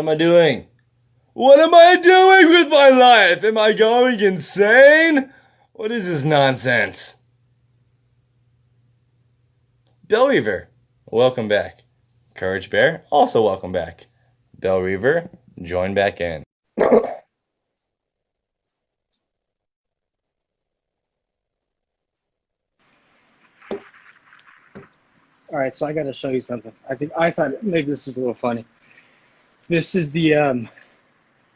am I doing? What am I doing with my life? Am I going insane? What is this nonsense? Bell Reaver, welcome back. Courage Bear, also welcome back. Bell Reaver, join back in. All right, so I got to show you something. I thought maybe this is a little funny. This is the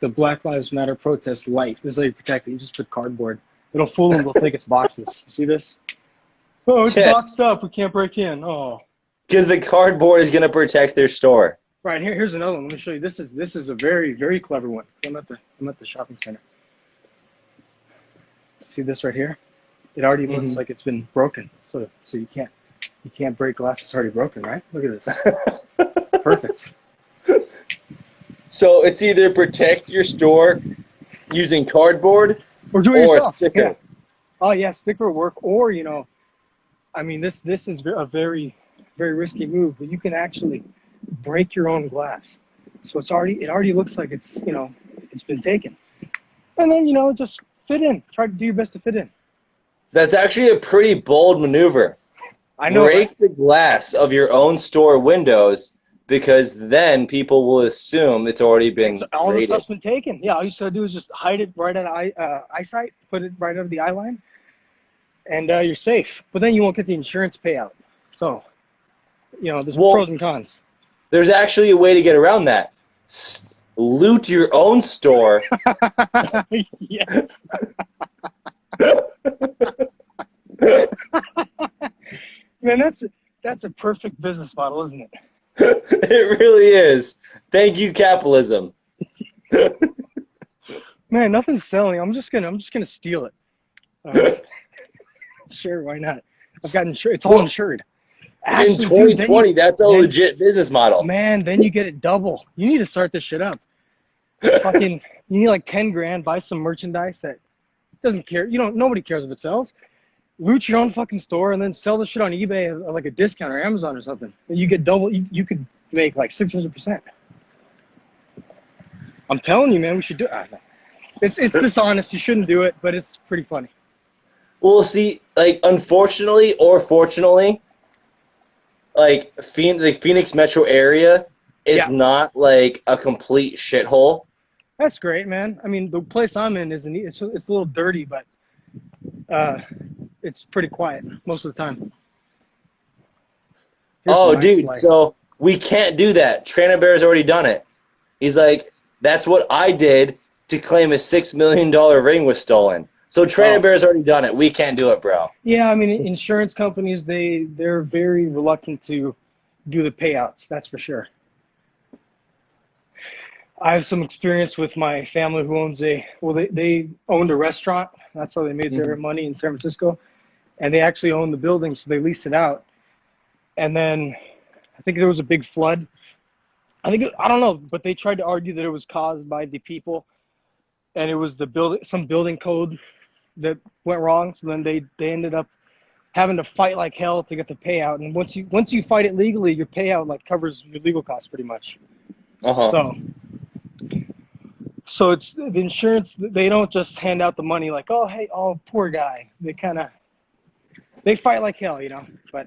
Black Lives Matter protest light. This is how you protect it. You just put cardboard. It'll fool them. They'll think it's boxes. See this? Oh, it's Yes, boxed up. We can't break in. Oh, because the cardboard is going to protect their store. right here. Here's another one. Let me show you. This is a very clever one. I'm at the shopping center. See this right here? It already looks like it's been broken. So you can't break glass. It's already broken, right? Look at this. Perfect. So it's either protect your store using cardboard Or do it or a yourself. sticker. Yeah. Oh yeah, sticker work. Or I mean, this is a very risky move, but you can actually break your own glass. So it already looks like it's been taken. And then just fit in. Try to do your best to fit in. That's actually a pretty bold maneuver. I know. Break Right? the glass of your own store windows because then people will assume it's already been So all the raided. stuff's been taken. Yeah, all you gotta do is just hide it right at eyesight, put it right over the eye line, and you're safe. But then you won't get the insurance payout. So, there's Well, pros and cons. there's actually a way to get around that. Loot your own store. Yes. Man, that's a perfect business model, isn't it? It really is. Thank you, capitalism. Man, nothing's selling. I'm just gonna steal it. Sure, why not? I've got insured. It's all Well, insured. in Actually, dude, 2020, that's a legit business model. man, then you get it double. You need to start this shit up. Fucking, you need like 10 grand. Buy some merchandise that doesn't care. Nobody cares if it sells. Loot your own fucking store and then sell the shit on eBay at like a discount or Amazon or something. And you get double. You could make like 600%. I'm telling you, man, we should do it. It's dishonest. You shouldn't do it, but it's pretty funny. Well, see, like, unfortunately or fortunately, like, the Phoenix metro area is Yeah, not, like, a complete shithole. that's great, man. I mean, the place I'm in is it's a little dirty, but it's pretty quiet most of the time. Here's some Oh, nice dude, lights. so we can't do that. Trainer Bear's already done it. He's like, that's what I did to claim a $6 million ring was stolen. So Trainer Oh, Bear's already done it. We can't do it, bro. yeah. I mean, insurance companies they're very reluctant to do the payouts. That's for sure. I have some experience with my family who owns they owned a restaurant. That's how they made their Mhm. money in San Francisco. And they actually owned the building, so they leased it out. And then I think there was a big flood. I don't know, but they tried to argue that it was caused by the people, and it was some building code that went wrong. So then they ended up having to fight like hell to get the payout. And once you fight it legally, your payout like covers your legal costs pretty much. Uh-huh. So it's the insurance. They don't just hand out the money like, oh hey, oh poor guy. They fight like hell, But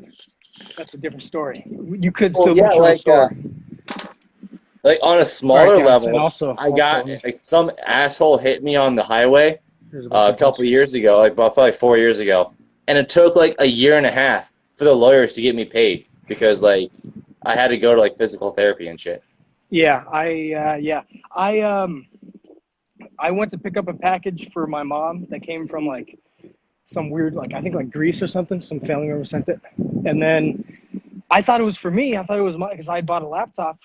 that's a different story. You could Well, still yeah, loot your own store. like on a All right, smaller guys, and level, also I got, like, some asshole hit me on the highway here's a bunch a of couple posters. years ago, like about probably 4 years ago, and it took like a year and a half for the lawyers to get me paid because, like, I had to go to, like, physical therapy and shit. Yeah, I went to pick up a package for my mom that came from like some weird I think like Greece or something. Some family member sent it, and then I thought it was for me. I thought it was because I bought a laptop,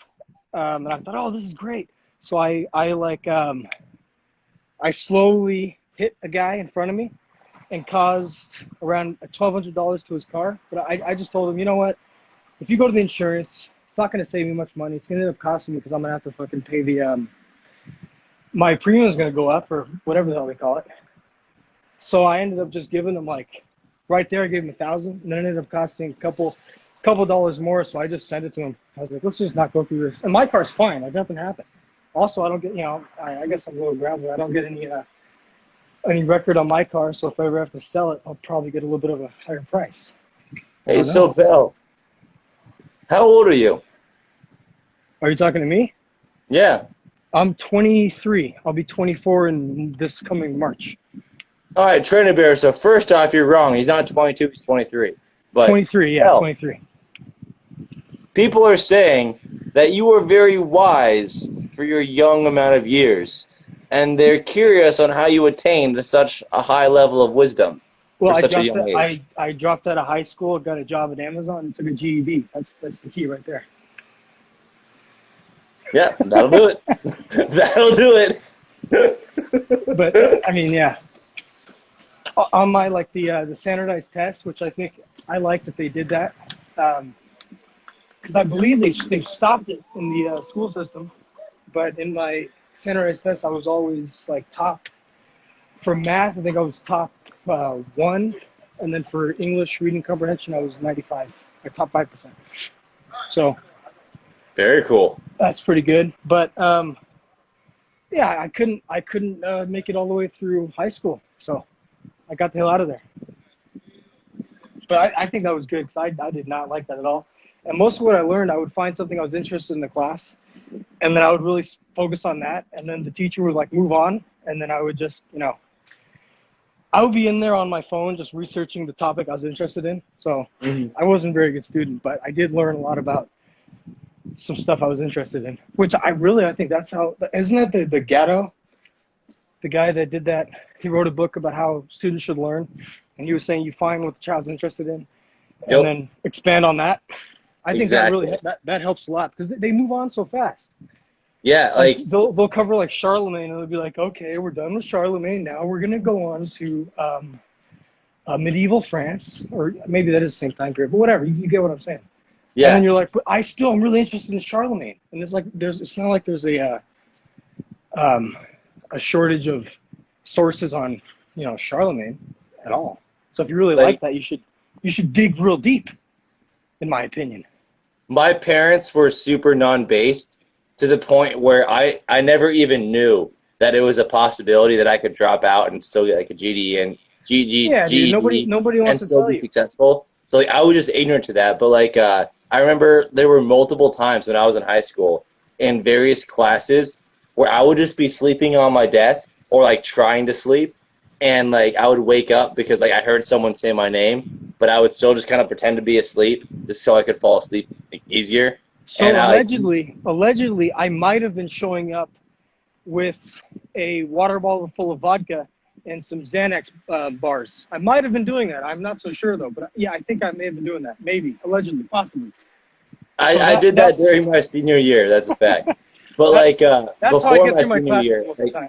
and I thought, oh, this is great. So I slowly hit a guy in front of me and caused around $1,200 to his car. But I just told him, you know what? If you go to the insurance, it's not going to save me much money. It's going to end up costing me because I'm going to have to fucking pay my premium is going to go up or whatever the hell they call it. So I ended up just giving them like right there. I gave him 1,000, and then it ended up costing a couple dollars more. So I just sent it to him. I was like, let's just not go through this. And my car's fine. Like nothing happened. Also, I don't get, I guess I'm a little gravel. I don't get any record on my car, so if I ever have to sell it, I'll probably get a little bit of a higher price. I Hey, don't so know. Phil, how old are you? Are you talking to me? Yeah. I'm 23. I'll be 24 in this coming March. All right, Trainer Bear. So first off, you're wrong. He's not 22. He's 23. But 23, yeah, Phil, 23. people are saying that you are very wise for your young amount of years, and they're curious on how you attained to such a high level of wisdom Well, for such a young age. I dropped out of high school, got a job at Amazon, and took a GED. That's the key right there. Yeah, that'll do it. That'll do it. But I mean, yeah. On my the standardized test, which I think I like that they did that, because I believe they've stopped it in the school system. But in my standardized test, I was always like top. For math, I think I was top 1, and then for English reading comprehension, I was 95, like top 5%. So Very cool. that's pretty good. But yeah, I couldn't make it all the way through high school, so I got the hell out of there. But I think that was good because I did not like that at all. And most of what I learned, I would find something I was interested in the class, and then I would really focus on that. And then the teacher would like move on, and then I would just, I would be in there on my phone just researching the topic I was interested in. So I wasn't a very good student, but I did learn a lot about some stuff I was interested in, which I think that's how, isn't that the Gatto, the guy that did that? He wrote a book about how students should learn, and he was saying you find what the child's interested in and then expand on that. I think that helps a lot because they move on so fast. Yeah, like they'll cover like Charlemagne, and they'll be like, okay, we're done with Charlemagne. Now we're gonna go on to medieval France, or maybe that is the same time period, but whatever. You get what I'm saying. yeah. And then you're like, but I still am really interested in Charlemagne, and it's like it's not like there's a shortage of sources on Charlemagne at all. So if you really like that, you should dig real deep, in my opinion. My parents were super non-based to the point where I never even knew that it was a possibility that I could drop out and still get like a GD and Yeah, dude, nobody wants and to still tell be you. successful. So like I was just ignorant to that. But like I remember there were multiple times when I was in high school in various classes where I would just be sleeping on my desk or like trying to sleep, and like I would wake up because like I heard someone say my name, but I would still just kind of pretend to be asleep just so I could fall asleep like, easier. So And allegedly, I might have been showing up with a water bottle full of vodka and some Xanax bars. I might have been doing that. I'm not so sure though, but yeah, I think I may have been doing that. Maybe, allegedly, possibly. I did that during my senior year. That's a fact. But like that's how I before get my through my senior classes year, most of the time.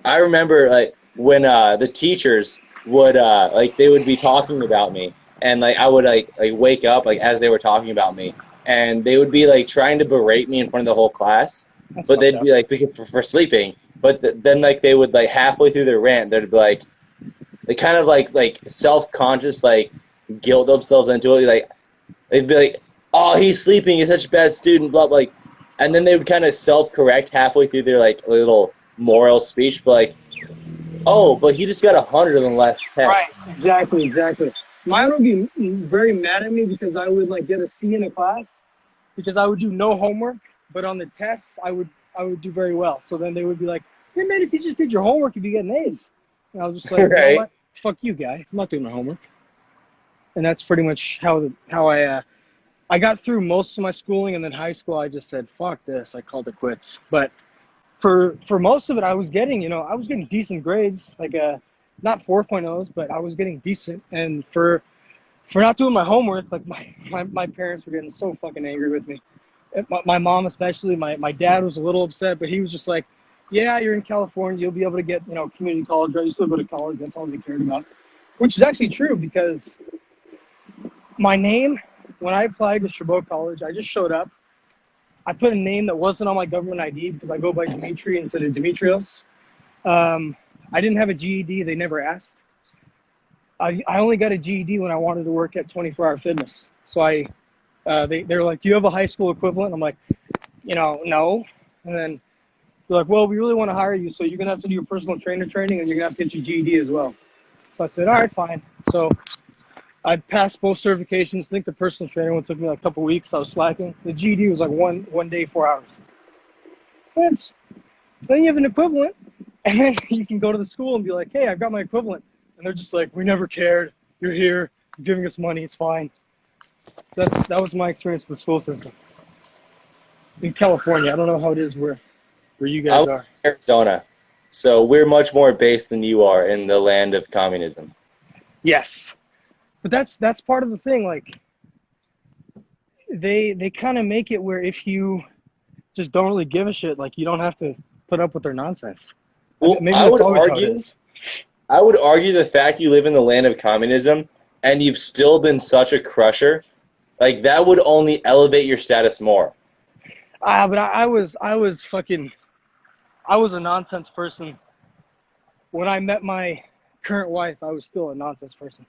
I remember like when the teachers would like they would be talking about me, and like I would like wake up like as they were talking about me, and they would be like trying to berate me in front of the whole class, but they'd be like for sleeping. But then like they would like halfway through their rant, they'd be like they kind of like self-conscious like guilt themselves into it. Like they'd be like, "Oh, he's sleeping. He's such a bad student." Blah blah. Like, and then they would kind of self-correct halfway through their like little moral speech, but like, "Oh, but he just got 100 on the last test." Right. Exactly. Mine would be very mad at me because I would like get a C in a class because I would do no homework, but on the tests I would do very well. So then they would be like, "Hey man, if you just did your homework, you'd be getting A's." And I was just like, Right. "You know what? Fuck you, guy. I'm not doing my homework." And that's pretty much how I got through most of my schooling, and then high school I just said, "Fuck this." I called it quits. But for most of it, I was getting decent grades, like not 4.0s, but I was getting decent. And for not doing my homework, like my parents were getting so fucking angry with me. My mom especially. My dad was a little upset, but he was just like, "Yeah, you're in California. You'll be able to get community college. Right? You still go to college. That's all they cared about," which is actually true because my name when I applied to Chabot College, I just showed up. I put a name that wasn't on my government ID because I go by Dimitri instead of Dimitrios. I didn't have a GED. They never asked. I only got a GED when I wanted to work at 24 Hour Fitness. So they're like, "Do you have a high school equivalent?" I'm like, no. And then they're like, well, we really want to hire you, so you're going to have to do your personal trainer training, and you're going to have to get your GED as well. So I said, all right, fine. So I passed both certifications. I think the personal trainer one took me like a couple weeks. I was slacking. The GED was like one day, 4 hours. Then you have an equivalent, and then you can go to the school and be like, hey, I've got my equivalent. And they're just like, we never cared. You're here. You're giving us money. It's fine. So that was my experience with the school system. In California, I don't know how it is where you guys are. Arizona. So we're much more based than you are in the land of communism. Yes. But that's part of the thing. Like, they kind of make it where if you just don't really give a shit, like, you don't have to put up with their nonsense. Well, Maybe that's always how it is. I would argue the fact you live in the land of communism and you've still been such a crusher, like, that would only elevate your status more. But I was a nonsense person. When I met my current wife, I was still a nonsense person.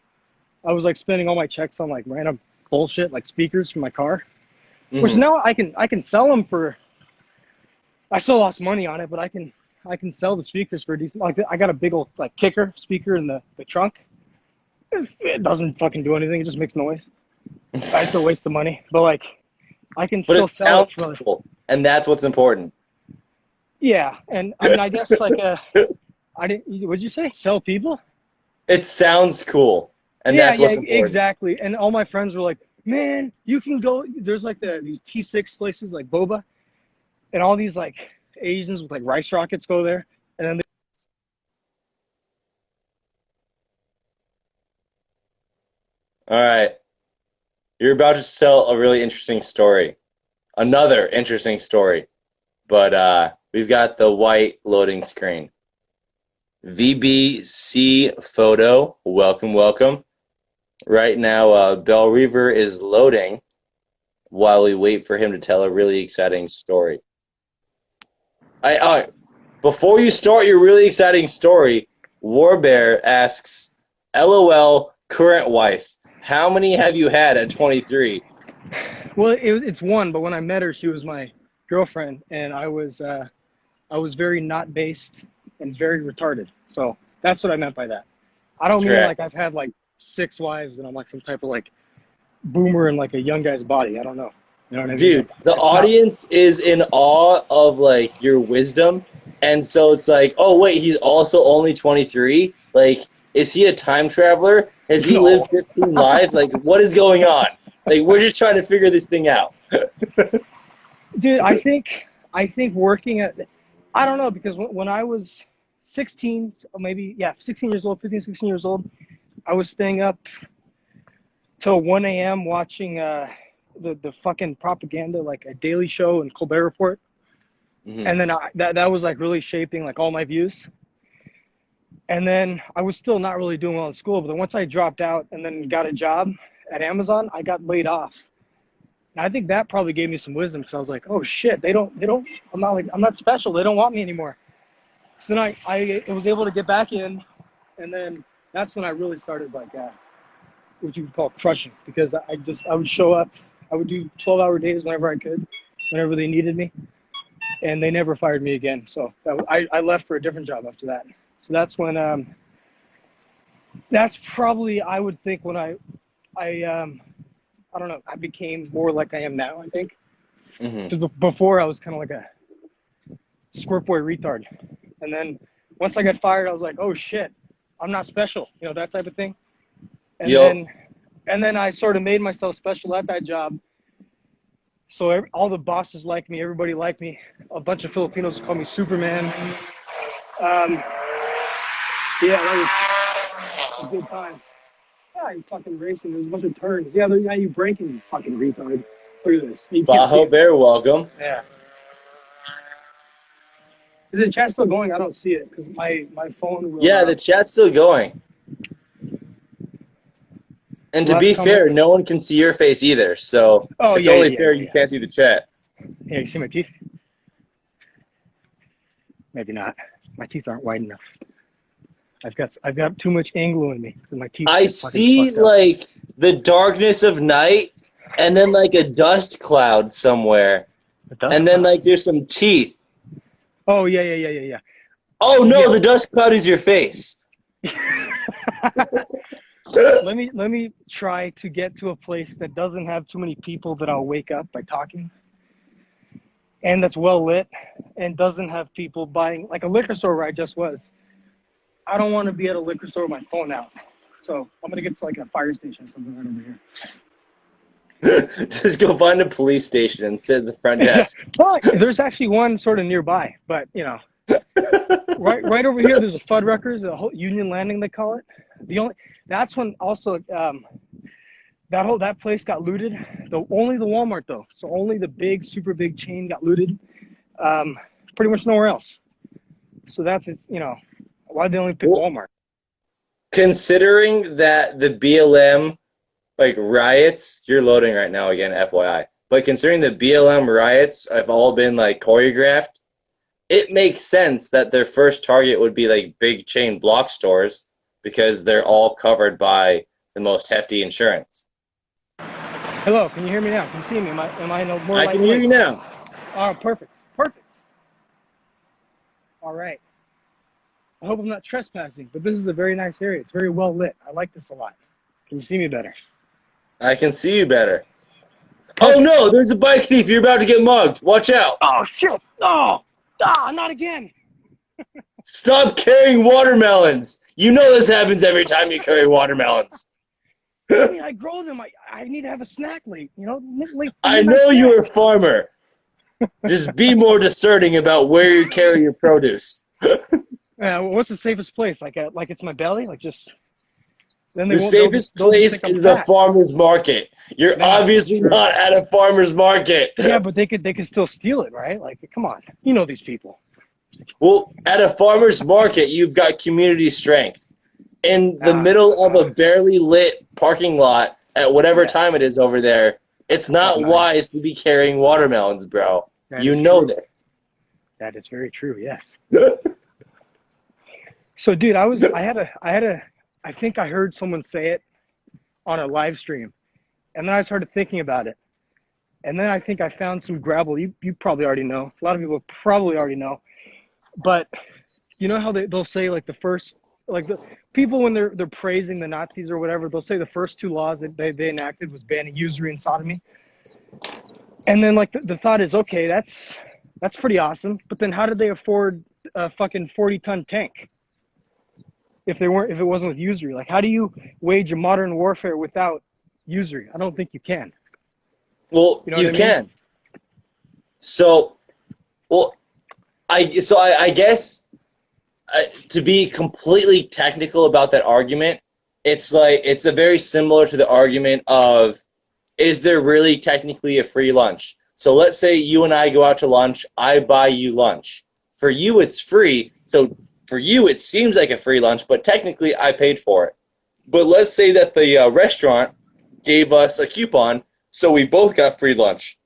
I was like spending all my checks on like random bullshit, like speakers from my car, which now I can sell them for. I still lost money on it, but I can sell the speakers for a decent. Like, I got a big old like kicker speaker in the trunk. It doesn't fucking do anything. It just makes noise. I still waste the money, but like I can still sell it for. Cool. And that's what's important. Yeah, and I mean, I guess like I didn't. What'd you say? Sell people? It sounds cool, and that's what's important. Exactly. And all my friends were like, "Man, you can go." There's like these T6 places like Boba, and all these like Asians with like rice rockets go there, and then. All right, you're about to tell a really interesting story, another interesting story, but we've got the white loading screen. VBC photo, welcome. Right now, Bell Reaver is loading while we wait for him to tell a really exciting story. Before you start your really exciting story, Warbear asks, LOL, current wife, how many have you had at 23? Well, it's one, but when I met her, she was my girlfriend, and I was very not based and very retarded. So that's what I meant by that. I don't mean like I've had like 6 wives and I'm like some type of like boomer in like a young guy's body. I don't know. You know what I mean? Dude, the audience is in awe of like your wisdom, and so it's like, oh wait, he's also only 23. Like, is he a time traveler? Has he lived 15 lives? Like, what is going on? Like, we're just trying to figure this thing out. Dude, I think working at, I don't know, because when I was 16, maybe, 16 years old, 15, 16 years old, I was staying up till 1 a.m. watching the fucking propaganda, like a Daily Show and Colbert Report. And then that was like really shaping like all my views. And then I was still not really doing well in school, but then once I dropped out and then got a job at Amazon, I got laid off. And I think that probably gave me some wisdom, because I was like, oh shit, I'm not special. They don't want me anymore. So then I was able to get back in, and then that's when I really started like what you would call crushing, because I would show up, I would do 12-hour days whenever I could, whenever they needed me, and they never fired me again. So I left for a different job after that. So that's when that's probably, I would think, when I don't know, I became more like I am now, I think. Because before I was kind of like a squirt boy retard. And then once I got fired, I was like, oh shit, I'm not special, you know, that type of thing. And then I sort of made myself special at that job. So all the bosses liked me, everybody liked me. A bunch of Filipinos call me Superman. Yeah, that was a good time. Yeah, you fucking racing. There's a bunch of turns. Yeah, you braking, you fucking retard. Look at this. Bajo Bear, welcome. Yeah. Is the chat still going? I don't see it because my phone will. Yeah, the chat's still going. And to be fair, no one can see your face either, so it's only fair you can't see the chat. Yeah, you see my teeth? Maybe not. My teeth aren't wide enough. I've got too much Anglo in me. My teeth. I see like the darkness of night, and then like a dust cloud somewhere, and then like there's some teeth, Oh yeah. Oh no, Yeah. the dust cloud is your face. Let me try to get to a place that doesn't have too many people that I'll wake up by talking, and that's well lit, and doesn't have people buying, like a liquor store where I just was. I don't want to be at a liquor store with my phone out, so I'm gonna get to like a fire station or something right over Just go find a police station and sit at the front here. desk. Well, there's actually one sort of nearby, but right over here there's a Fuddruckers, a whole Union Landing they call it. The only That's when also that place got looted. Only the Walmart though, so only the big super big chain got looted. Um, Pretty much nowhere else. So that's it's. Why did they only pick Well, Walmart? considering that the BLM like riots, you're loading right now again, FYI. But considering the BLM riots have all been like choreographed, it makes sense that their first target would be like big chain block stores because they're all covered by the most hefty insurance. Hello, can you hear me now? Can you see me? Am I in a more I light can hear you place? now. Oh, perfect. All right. I hope I'm not trespassing, but this is a very nice area. It's very well lit. I like this a lot. Can you see me better? I can see you better. Oh Perfect. no, there's a bike thief. You're about to get mugged. Watch out. Oh shit! Oh, not again! Stop carrying watermelons. You know this happens every time you carry watermelons. I mean, I grow them. I need to have a snack late. I Midnight know snack. you're a farmer. Just be more discerning about where you carry your produce. What's the safest place? Like it's my belly. Like just then they The won't. safest They'll just place think I'm is the fat. farmer's market. You're Yeah, that's obviously true. not at a farmer's market. Yeah, but they could still steal it, right? Like, come on, you know these people. Well, at a farmer's market, you've got community strength. In the Ah, middle of a barely lit parking lot at whatever time yes, it is over there, it's it's at not night. wise to be carrying watermelons, bro. That You is know true. this. That is very true. Yes. So, dude, I think I heard someone say it on a live stream, and then I started thinking about it, and then I think I found some gravel. You probably already know. A lot of people probably already know, but you know how they'll say like the first, like the people when they're praising the Nazis or whatever, they'll say the first two laws that they enacted was banning usury and sodomy. And then like the thought is, okay, that's pretty awesome, but then how did they afford a fucking 40-ton tank if it wasn't with usury? Like, how do you wage a modern warfare without usury? I don't think you can. Well, You know what you I mean? can. So, well, I guess to be completely technical about that argument, it's a very similar to the argument of, is there really technically a free lunch? So let's say you and I go out to lunch, I buy you lunch. For you, it's free. So for you, it seems like a free lunch, but technically I paid for it. But let's say that the restaurant gave us a coupon, so we both got free lunch.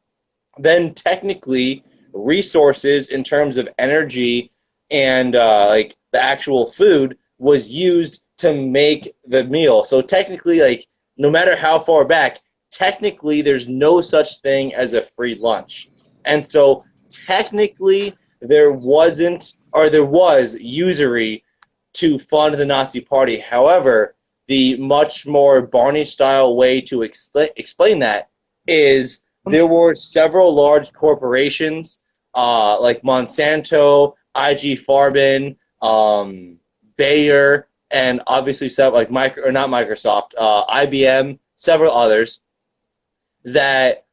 Then technically, resources in terms of energy and like the actual food was used to make the meal. So technically, like no matter how far back, technically there's no such thing as a free lunch. And so technically there wasn't, or there was usury to fund the Nazi Party. However, the much more Barney style way to explain that is there were several large corporations like Monsanto, IG Farben, Bayer, and obviously several like not Microsoft, IBM, several others that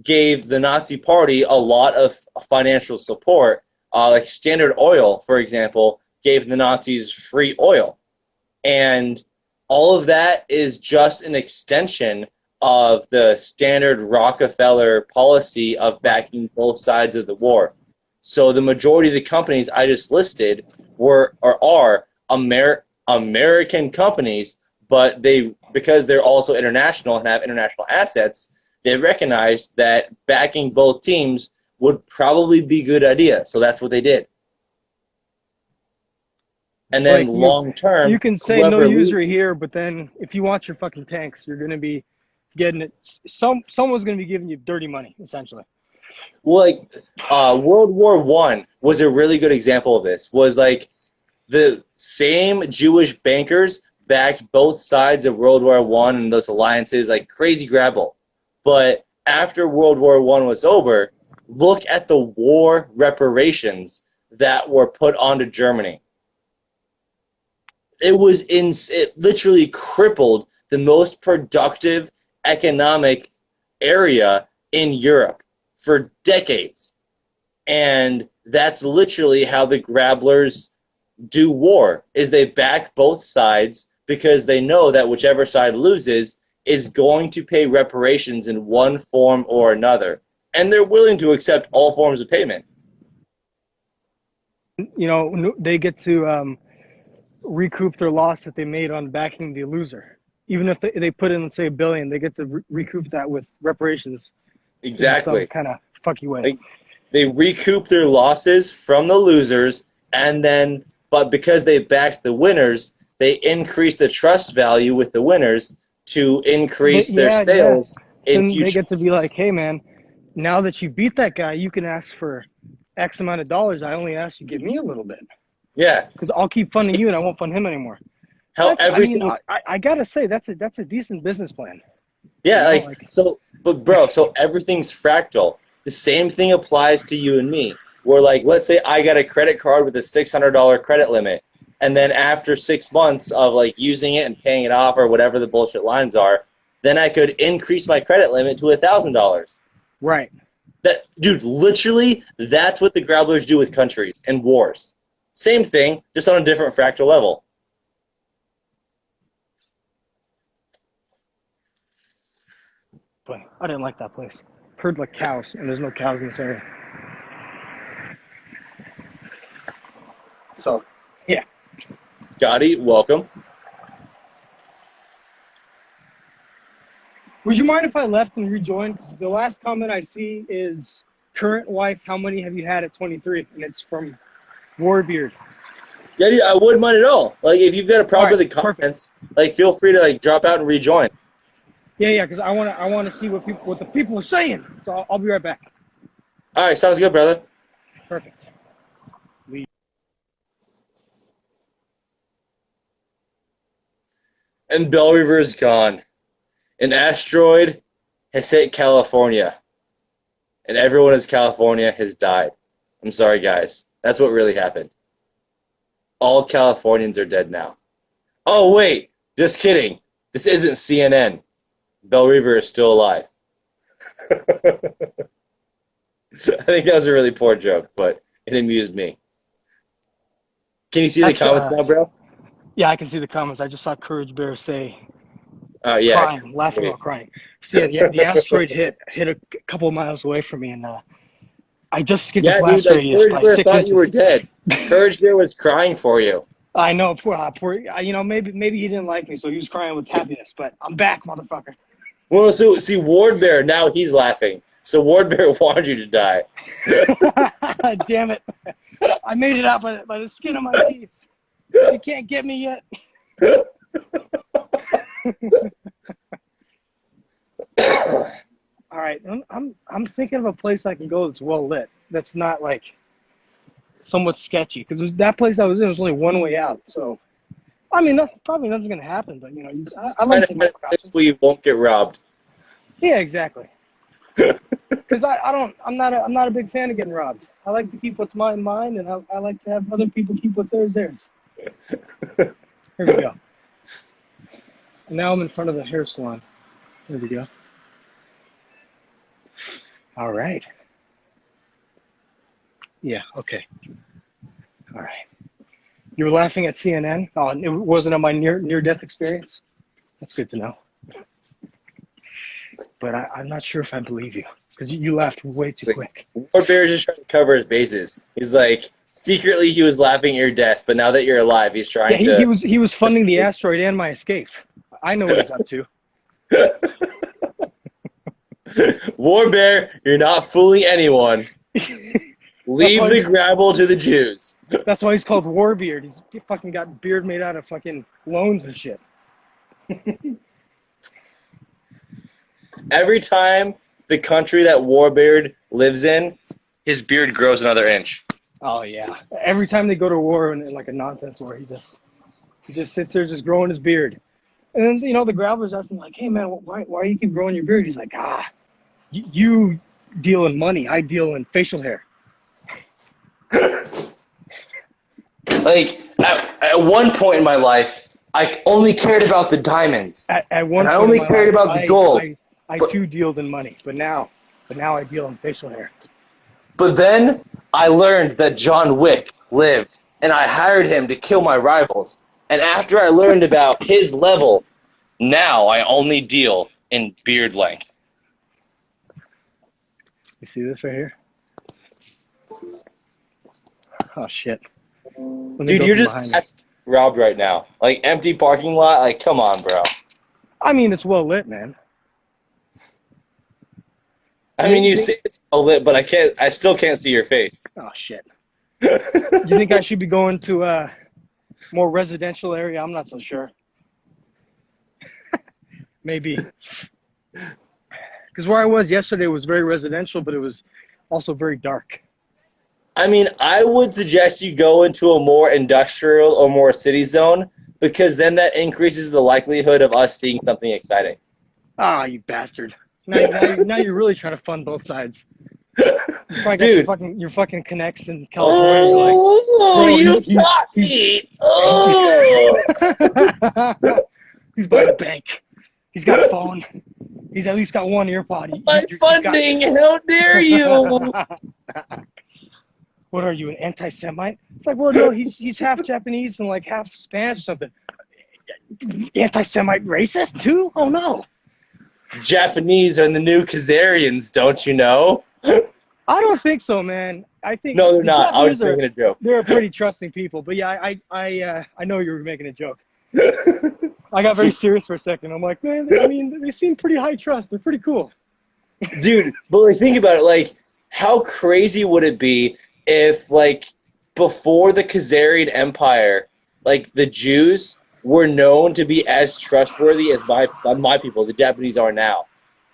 gave the Nazi Party a lot of financial support. Like Standard Oil, for example, gave the Nazis free oil, and all of that is just an extension of the standard Rockefeller policy of backing both sides of the war. So the majority of the companies I just listed were or are American companies, but because they're also international and have international assets, they recognized that backing both teams would probably be a good idea. So that's what they did. And then Like long you term, can say no whoever loses. usury here, but then if you want your fucking tanks, you're gonna be getting it. Someone's gonna be giving you dirty money, essentially. Well, like World War One was a really good example of this. Was like the same Jewish bankers backed both sides of World War One and those alliances like crazy grabble. But after World War One was over, look at the war reparations that were put onto Germany. It literally crippled the most productive economic area in Europe for decades. And that's literally how the grabblers do war, is they back both sides because they know that whichever side loses is going to pay reparations in one form or another. And they're willing to accept all forms of payment. You know, they get to recoup their loss that they made on backing the loser. Even if they put in, let's say, $1 billion, they get to recoup that with reparations in some Exactly. kind of fucky way. Like, they recoup their losses from the losers, and then, but because they backed the winners, they increase the trust value with the winners to increase their Yeah. sales So in then they future get to be years. like, hey, man, now that you beat that guy, you can ask for X amount of dollars. I only asked you to give me a little bit Yeah. because I'll keep funding you and I won't fund him anymore. How I mean, everything I gotta say that's a decent business plan. You Yeah, know, like like so, but bro, so everything's fractal. The same thing applies to you and me. Where like, let's say I got a credit card with a $600 credit limit, and then after 6 months of like using it and paying it off or whatever the bullshit lines are, then I could increase my credit limit to $1,000. right. That dude, literally, that's what the grabblers do with countries and wars. Same thing, just on a different fractal level. But I didn't like that place. Heard like cows, and there's no cows in this area. So, yeah. Scotty, welcome. Would you mind if I left and rejoined? Because the last comment I see is current wife, how many have you had at 23? And it's from Warbeard. Yeah, dude, I wouldn't mind at all. Like, if you've got a All problem right, with the perfect. comments, like, feel free to like drop out and rejoin. Yeah, because I wanna see what the people are saying. So I'll be right back. All right, sounds good, brother. Perfect. And Bell River is gone. An asteroid has hit California, and everyone in California has died. I'm sorry, guys. That's what really happened. All Californians are dead now. Oh, wait. Just kidding. This isn't CNN. Bell River is still alive. I think that was a really poor joke, but it amused me. Can you see the That's comments now, bro? yeah, I can see the comments. I just saw Courage Bear say Yeah. crying, laughing Great. while crying. So yeah, the asteroid hit a couple of miles away from me, and I just skipped the Yeah, dude, blast like radius Courage by Bear six thought you were inches. dead. Courage Bear was crying for you. I know, poor, you know, maybe he didn't like me, so he was crying with happiness. But I'm back, motherfucker. Well, so see, Ward Bear, now he's laughing. So Ward Bear wanted you to die. Damn it! I made it out by the skin of my teeth. You can't get me yet. All right, I'm thinking of a place I can go that's well lit. That's not like somewhat sketchy because that place I was in was only one way out. So I mean, that's probably nothing's gonna happen. But you know, I like Trying to to take find my a place precautions. where you won't get robbed. Yeah, exactly. Because I'm not a big fan of getting robbed. I like to keep what's mine, and I like to have other people keep what's theirs. Here we go. And now I'm in front of the hair salon. There we go. All right. Yeah. Okay. All right. You were laughing at CNN. Oh, it wasn't on my near death experience. That's good to know. But I'm not sure if I believe you because you laughed way too Like, quick. Ward Bear is just trying to cover his bases. He's like, secretly he was laughing at your death, but now that you're alive, he's Yeah, trying he to. was funding the asteroid and my escape. I know what he's up to. War Bear, you're not fooling anyone. That's Leave why the grabble to the Jews. that's why he's called Warbeard. He fucking got beard made out of fucking loans and shit. Every time the country that Warbeard lives in, his beard grows another inch. Oh yeah. Every time they go to war in like a nonsense war, he just sits there just growing his beard. And then the Graveler's asking like, "Hey man, why you keep growing your beard?" He's like, you deal in money, I deal in facial hair. Like at one point in my life, I only cared about the diamonds. At one and I point only in my cared life, about the gold. I too dealed in money, but now I deal in facial hair. But then I learned that John Wick lived, and I hired him to kill my rivals. And after I learned about his level, now I only deal in beard length. You see this right here? Oh shit. Dude, you're just robbed right now. Like, empty parking lot, like, come on, bro. I mean, it's well lit, man. I mean, you see it's well lit, but I still can't see your face. Oh shit. You think I should be going to a more residential area? I'm not so sure. Maybe. Because where I was yesterday was very residential, but it was also very dark. I mean, I would suggest you go into a more industrial or more city zone, because then that increases the likelihood of us seeing something exciting. Ah, you bastard. Now you're really trying to fund both sides. You probably Dude. got your fucking connects in California. Oh, you got me. Oh. He's by the bank. He's got a phone. He's at least got one earpod. My funding, how dare you? What are you, an anti-Semite? It's like, well, no, he's half Japanese and like half Spanish or something. Anti-Semite racist too? Oh no. Japanese are the new Khazarians, don't you know? I don't think so, man. I think no, they're not. I was just making a joke. They're a pretty trusting people, but yeah, I know you were making a joke. I got very serious for a second. I'm like, man, I mean, they seem pretty high trust. They're pretty cool. Dude, but like, think about it. Like, how crazy would it be if, like, before the Khazarian Empire, like, the Jews were known to be as trustworthy as my people, the Japanese, are now.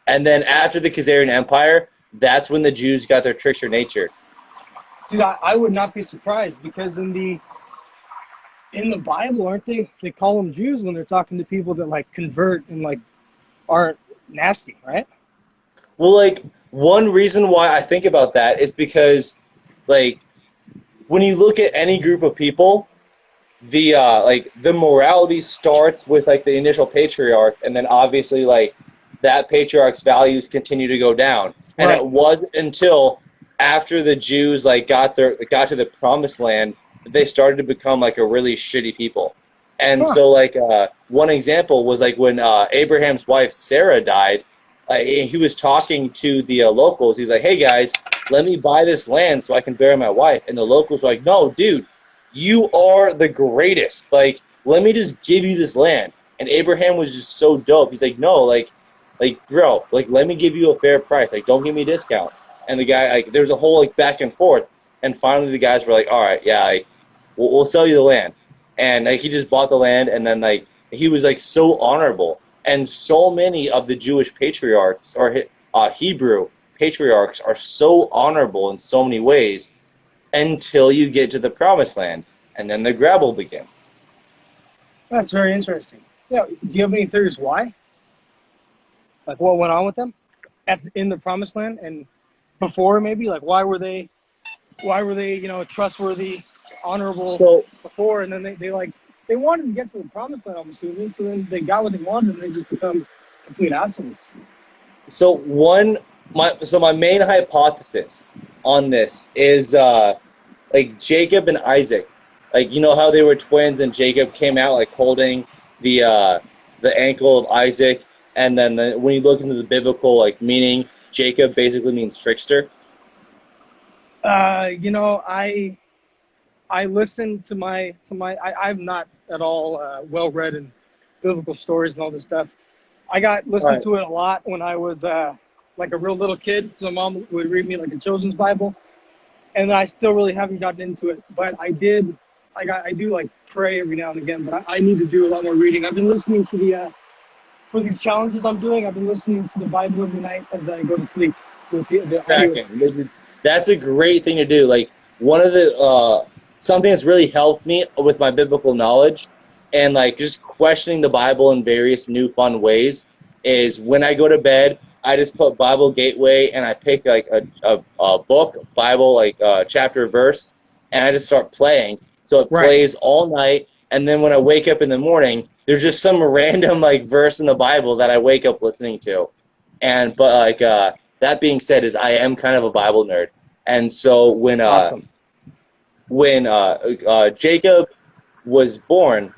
And then after the Khazarian Empire, that's when the Jews got their trickster nature. Dude, I would not be surprised, because in the Bible, aren't they call them Jews when they're talking to people that like convert and like aren't nasty, right? Well, like, one reason why I think about that is because, like, when you look at any group of people, the morality starts with like the initial patriarch, and then obviously like that patriarch's values continue to go down. And Right. It wasn't until after the Jews like got to the promised land that they started to become like a really shitty people. And so like one example was like when Abraham's wife Sarah died, he was talking to the locals. He's like, "Hey guys, let me buy this land so I can bury my wife." And the locals were like, "No, dude, you are the greatest. Like, let me just give you this land." And Abraham was just so dope. He's like, "No, like, bro, like, let me give you a fair price. Like, don't give me a discount." And the guy, like, there was a whole like back and forth. And finally, the guys were like, "All right, yeah, like, we'll sell you the land." And like, he just bought the land, and then like he was like so honorable. And so many of the Jewish patriarchs or Hebrew patriarchs are so honorable in so many ways until you get to the promised land, and then the grabble begins. That's very interesting. Yeah. Do you have any theories why? Like what went on with them in the promised land and before, maybe? Like why were they trustworthy, honorable before, and then they wanted to get to the promised land, I'm assuming, so then they got what they wanted and they just become complete assholes. So my main hypothesis on this is like Jacob and Isaac. Like, you know how they were twins and Jacob came out like holding the ankle of Isaac, and then when you look into the biblical like meaning, Jacob basically means trickster. I listened to I'm not at all well read in biblical stories and all this stuff. I got listened to it a lot when I was like a real little kid. So my mom would read me like a children's Bible, and I still really haven't gotten into it. But I do like pray every now and again. But I need to do a lot more reading. I've been listening to for these challenges I'm doing, I've been listening to the Bible every night as I go to sleep with the audio. Exactly. That's a great thing to do. Like one of the something that's really helped me with my biblical knowledge and like just questioning the Bible in various new fun ways is when I go to bed, I just put Bible Gateway and I pick like a book, Bible, like chapter, verse, and I just start playing. So it Right. plays all night, and then when I wake up in the morning, there's just some random like verse in the Bible that I wake up listening to. And but like that being said, is I am kind of a Bible nerd, and so Awesome. when Jacob was born,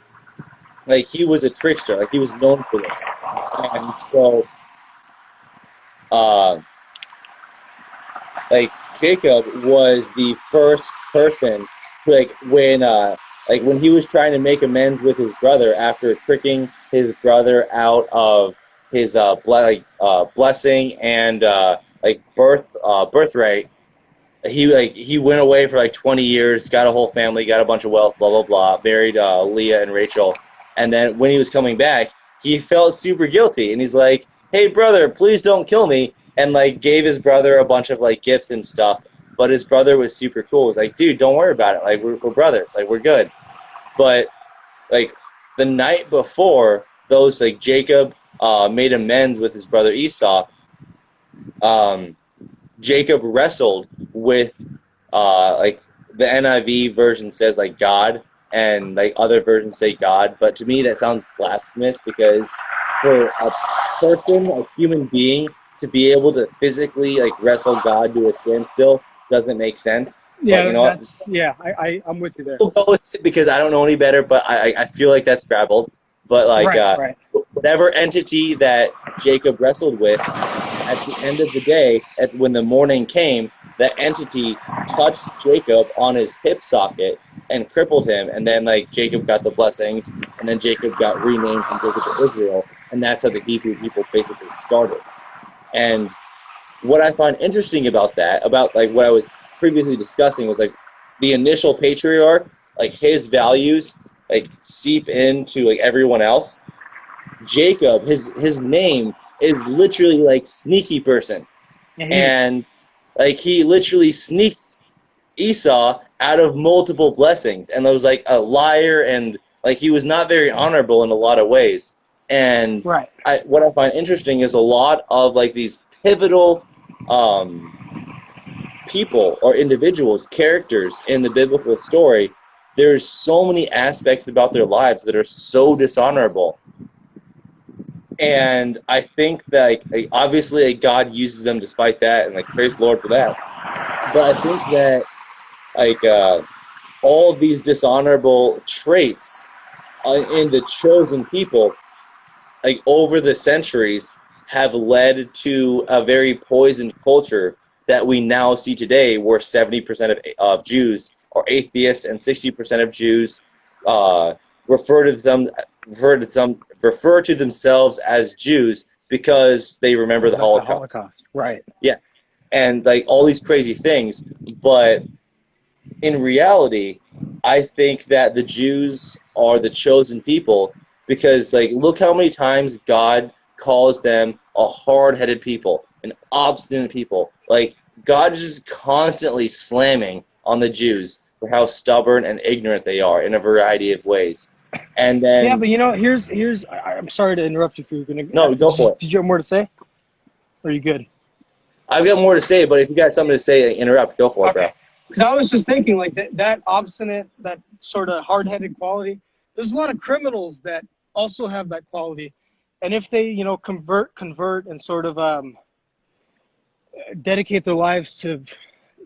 like he was a trickster, like he was known for this, and so uh, like Jacob was the first person to, like when he was trying to make amends with his brother after tricking his brother out of his blessing and birthright. He went away for like 20 years, got a whole family, got a bunch of wealth, blah blah blah, married Leah and Rachel, and then when he was coming back, he felt super guilty, and he's like, "Hey brother, please don't kill me," and like gave his brother a bunch of like gifts and stuff. But his brother was super cool. He was like, "Dude, don't worry about it. Like we're brothers. Like we're good." But like the night before, those like Jacob made amends with his brother Esau. Jacob wrestled with like the NIV version says like God, and like other versions say God, but to me that sounds blasphemous because for a person, a human being, to be able to physically like wrestle God to a standstill doesn't make sense. But you Yeah, know what? I'm with you there. We'll go with it because I don't know any better, but I feel like that's scrabbled. But like Right. whatever entity that Jacob wrestled with, at the end of the day, when the morning came, that entity touched Jacob on his hip socket and crippled him, and then like Jacob got the blessings, and then Jacob got renamed from Jacob to Israel, and that's how the Hebrew people basically started. And what I find interesting about that, about like what I was previously discussing, was like the initial patriarch, like his values, like seep into like everyone else. Jacob, his name is literally like sneaky person, Mhm. and like he literally sneaked Esau out of multiple blessings, and was like a liar, and like he was not very honorable in a lot of ways. And Right. what I find interesting is a lot of like these pivotal um, people or individuals, characters in the biblical story. There's so many aspects about their lives that are so dishonorable, and I think that like obviously like, God uses them despite that, and like praise the Lord for that. But I think that like all of these dishonorable traits in the chosen people, like over the centuries, have led to a very poisoned culture that we now see today, where 70% of Jews are atheists and 60% of Jews uh, refer to them refer to themselves as Jews because they remember the The Holocaust. Holocaust. Right. Yeah, and like all these crazy things, but in reality, I think that the Jews are the chosen people because, like, look how many times God calls them a hard-headed people, an obstinate people. Like, God is just constantly slamming on the Jews for how stubborn and ignorant they are in a variety of ways. And Yeah, then, but here's. I'm sorry to interrupt you if you're gonna. no, go for it. Did you have more to say? Or are you good? I've got more to say, but if you got something to say, interrupt. Go for it, bro. Okay. Because I was just thinking, like that obstinate, that sort of hard-headed quality. There's a lot of criminals that also have that quality, and if they, convert, and sort of dedicate their lives to,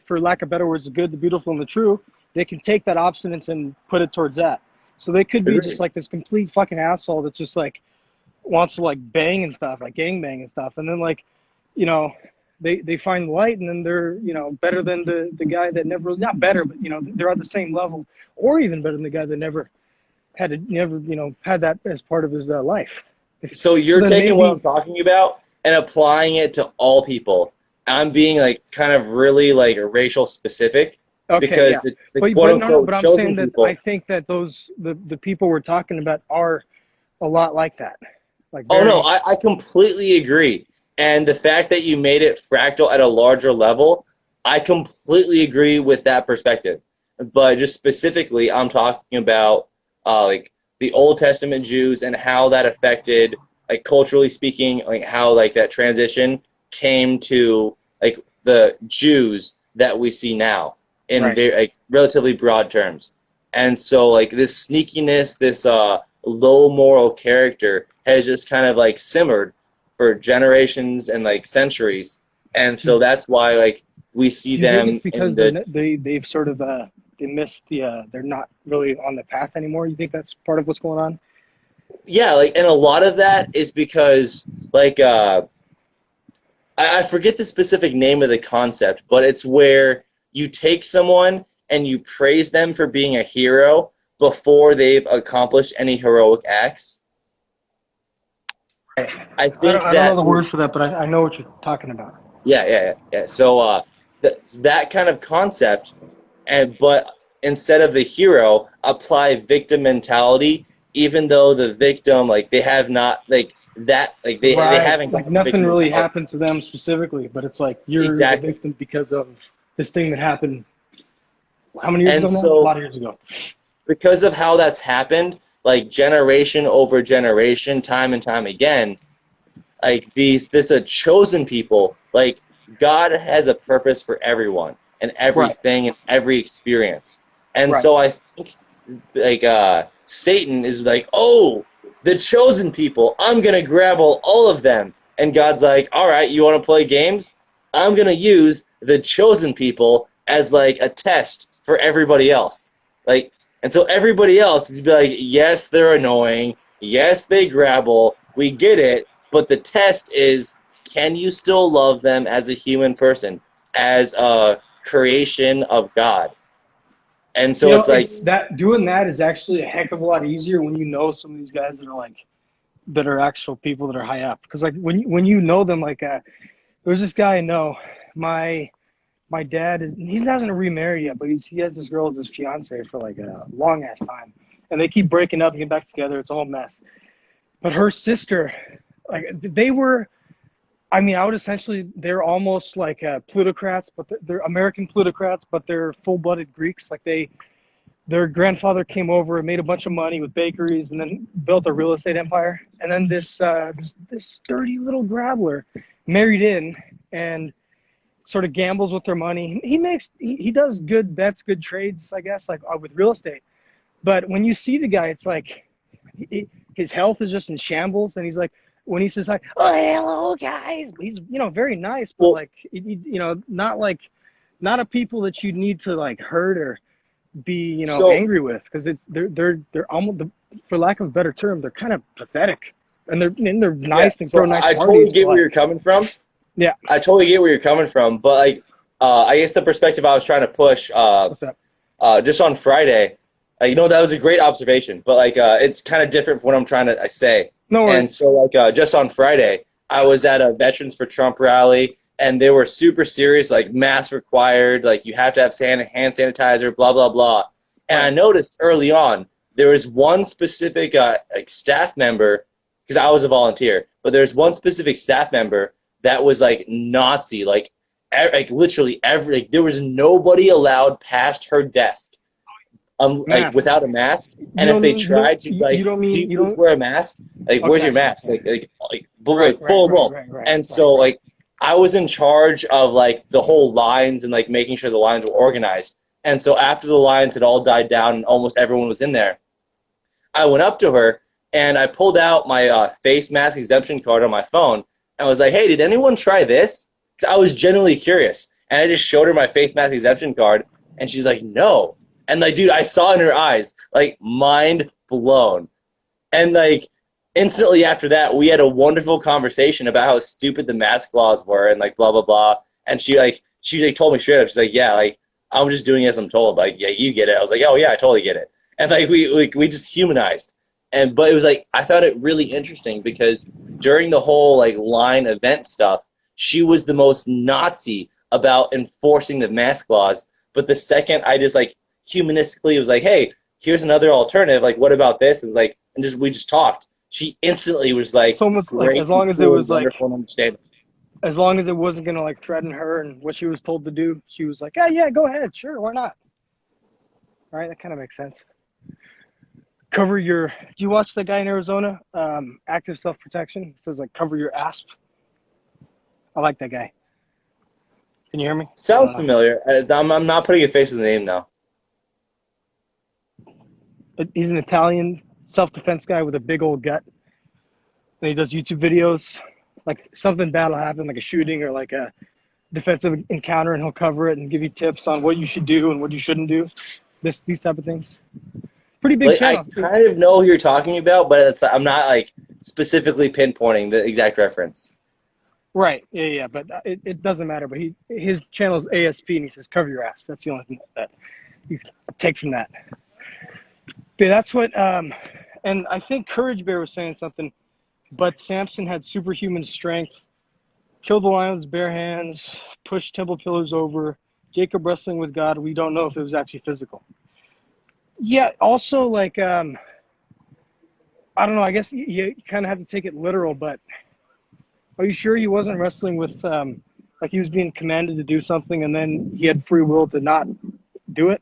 for lack of better words, the good, the beautiful, and the true, they can take that obstinance and put it towards that. So they could be just Agreed. like this complete fucking asshole that just like wants to like bang and stuff, like gang bang and stuff, and then like, you know, they find light, and then they're better than the guy that never, not better, but they're at the same level, or even better than the guy that never had that as part of his life. So So you're then taking what I'm maybe talking about and applying it to all people. I'm being like kind of really like racial specific okay, because yeah, the but quote no, unquote but I'm saying chosen that I people. think that the people we're talking about are a lot like that. Like Oh no, very I completely agree. And the fact that you made it fractal at a larger level, I completely agree with that perspective. But just specifically, I'm talking about like the Old Testament Jews and how that affected, like culturally speaking, like how like that transition came to like the Jews that we see now in right. very like relatively broad terms. And so like this sneakiness, this low moral character has just kind of like simmered for generations and like centuries, and Do, so that's why like we see do you think it's them in because the they've sort of they missed they're not really on the path anymore? You think that's part of what's going on? yeah, like, and a lot of that is because like I forget the specific name of the concept, but it's where you take someone and you praise them for being a hero before they've accomplished any heroic acts. Right. I think I don't know that the words for that, but I know what you're talking about. yeah. So that kind of concept, and but instead of the hero, apply victim mentality, even though the victim like they have not like that like they Right. haven't Like got the nothing victim really mentality. happened to them specifically, but it's like you're the Exactly. victim because of this thing that happened how many years ago And now? A so lot of years ago. because of how that's happened, like generation over generation, time and time again, like this a chosen people, like God has a purpose for everyone and Right. everything and every experience. And Right. so I think like Satan is like, oh, the chosen people, I'm gonna grab all of them. And God's like, all right, you want to play games? I'm gonna use the chosen people as like a test for everybody else. Like, and so everybody else is be like, yes, they're annoying. Yes, they grabble. We get it. But the test is, can you still love them as a human person, as a creation of God? And You so know, it's like, it's that doing that is actually a heck of a lot easier when you know some of these guys that are like that are actual people that are high up. Because like when you know them, like there's this guy I know, my my dad is he hasn't remarried yet, but he has this girl as his fiance for like a long ass time, and they keep breaking up and getting back together. It's a whole mess. But her sister, like they were, I mean, I would essentially they're almost like plutocrats, but they're American plutocrats, but they're full-blooded Greeks. Like their grandfather came over and made a bunch of money with bakeries, and then built a real estate empire. And then this sturdy little grabbler married in and sort of gambles with their money. He does good bets, good trades, I guess, like with real estate. But when you see the guy, it's like his health is just in shambles, and he's like when he says like, "Oh, hello, guys," he's very nice, but well, like not a people that you need to like hurt or be so angry with because they're almost for lack of a better term they're kind of pathetic and they're yeah, nice and so throw nice I totally parties but get where like you're coming from. yeah. I totally get where you're coming from, but like, I guess the perspective I was trying to push, What's that? just on Friday, that was a great observation, but like, it's kind of different from what I'm trying to say. No And worries. so like, just on Friday, I was at a Veterans for Trump rally, and they were super serious, like mask required, like you have to have hand sanitizer, blah blah blah. And I Right. noticed early on there was one specific like staff member, because I was a volunteer, but there's one specific staff member that was like Nazi, like literally every like, there was nobody allowed past her desk, like Mass. without a mask. You And if don't they mean you don't tried to you like, don't mean you please don't wear a mask, like where's okay. your mask? Okay. Like boom, boom. And Right so right like I was in charge of like the whole lines and like making sure the lines were organized. And so after the lines had all died down and almost everyone was in there, I went up to her and I pulled out my face mask exemption card on my phone and was like, "Hey, did anyone try this?" 'Cause I was genuinely curious, and I just showed her my face mask exemption card, and she's like, "No." And like, dude, I saw in her eyes, like, mind blown. And like, instantly after that, we had a wonderful conversation about how stupid the mask laws were and like blah blah blah. And she told me straight up, she's like, "Yeah, like I'm just doing as I'm told. Like, yeah, you get it." I was like, "Oh yeah, I totally get it." And like we just humanized. And but it was like I found it really interesting because during the whole like line event stuff, she was the most Nazi about enforcing the mask laws. But the second I just like humanistically was like, "Hey, here's another alternative. Like, what about this?" It was like, and just we just talked. she instantly was like, So much like great, as long as it cool, was like wonderful, and understanding. as long as it wasn't gonna like threaten her and what she was told to do, she was like, yeah, go ahead, sure, why not? All right, that kind of makes sense. Cover your. Do you watch that guy in Arizona? Active self protection. It says like cover your asp. I like that guy. Can you hear me? I don't Sounds know. familiar. I'm not putting a face to the name though. But he's an Italian self defense guy with a big old gut. And he does YouTube videos. Like something bad will happen, like a shooting or like a defensive encounter, and he'll cover it and give you tips on what you should do and what you shouldn't do. These type of things. Pretty big Like I channel. kind of know who you're talking about, but I'm not like specifically pinpointing the exact reference. Right. Yeah. But it doesn't matter. But his channel is ASP, and he says cover your ass. That's the only thing that you can take from that. But that's what. And I think Courage Bear was saying something. But Samson had superhuman strength, killed the lion with his bare hands, pushed temple pillars over. Jacob wrestling with God. We don't know if it was actually physical. Yeah. Also, like, I don't know. I guess you kind of have to take it literal. But are you sure he wasn't wrestling with, like, he was being commanded to do something, and then he had free will to not do it?